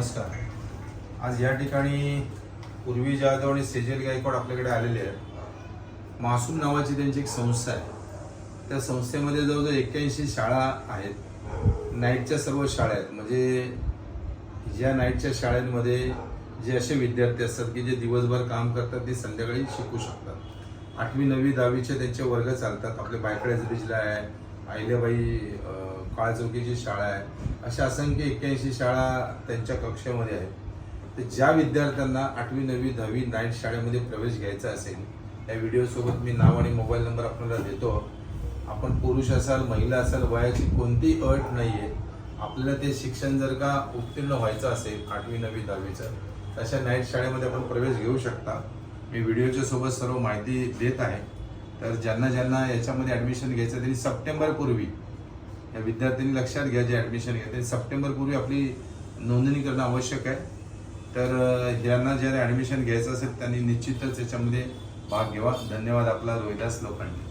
नमस्कार. आज या ठिकाणी पूर्वी जाधव आणि सेजल गायकवाड आपल्याकडे आलेले आहेत. मासूम नावाची त्यांची एक संस्था आहे. त्या संस्थेमध्ये जवळजवळ 81 शाळा आहेत. नाईटच्या सर्व शाळा आहेत. म्हणजे ज्या नाईटच्या शाळांमध्ये जे असे विद्यार्थी असतात की जे दिवसभर काम करतात ते संध्याकाळी शिकू शकतात. 8वी 9वी 10वीचे त्यांचे वर्ग चालतात. आपले बायकडे रिजला आहे, अहिल्याबाई काळचौकीची शाळा आहे. अशा असंख्य 81 शाळा त्यांच्या कक्षेमध्ये आहेत. तर ज्या विद्यार्थ्यांना 8वी 9वी 10वी नाईट शाळेमध्ये प्रवेश घ्यायचा असेल, या व्हिडिओसोबत मी नाव आणि मोबाईल नंबर आपल्याला देतो. आपण पुरुष असाल, महिला असाल, वयाची कोणतीही अट नाही आहे. आपल्याला ते शिक्षण जर का उत्तीर्ण व्हायचं असेल 8वी 9वी 10वीचं, तशा नाईट शाळेमध्ये आपण प्रवेश घेऊ शकता. मी व्हिडिओच्या सोबत सर्व माहिती देत आहे. तर ज्यांना याच्यामध्ये ॲडमिशन घ्यायचं त्यांनी सप्टेंबरपूर्वी, या विद्यार्थ्यांनी लक्षात घ्या, जे ॲडमिशन घ्या सप्टेंबरपूर्वी आपली नोंदणी करणं आवश्यक आहे. तर ज्यांना ॲडमिशन घ्यायचं असेल त्यांनी निश्चितच याच्यामध्ये भाग घ्यावा. धन्यवाद. आपला रोहिदास लोखंडे.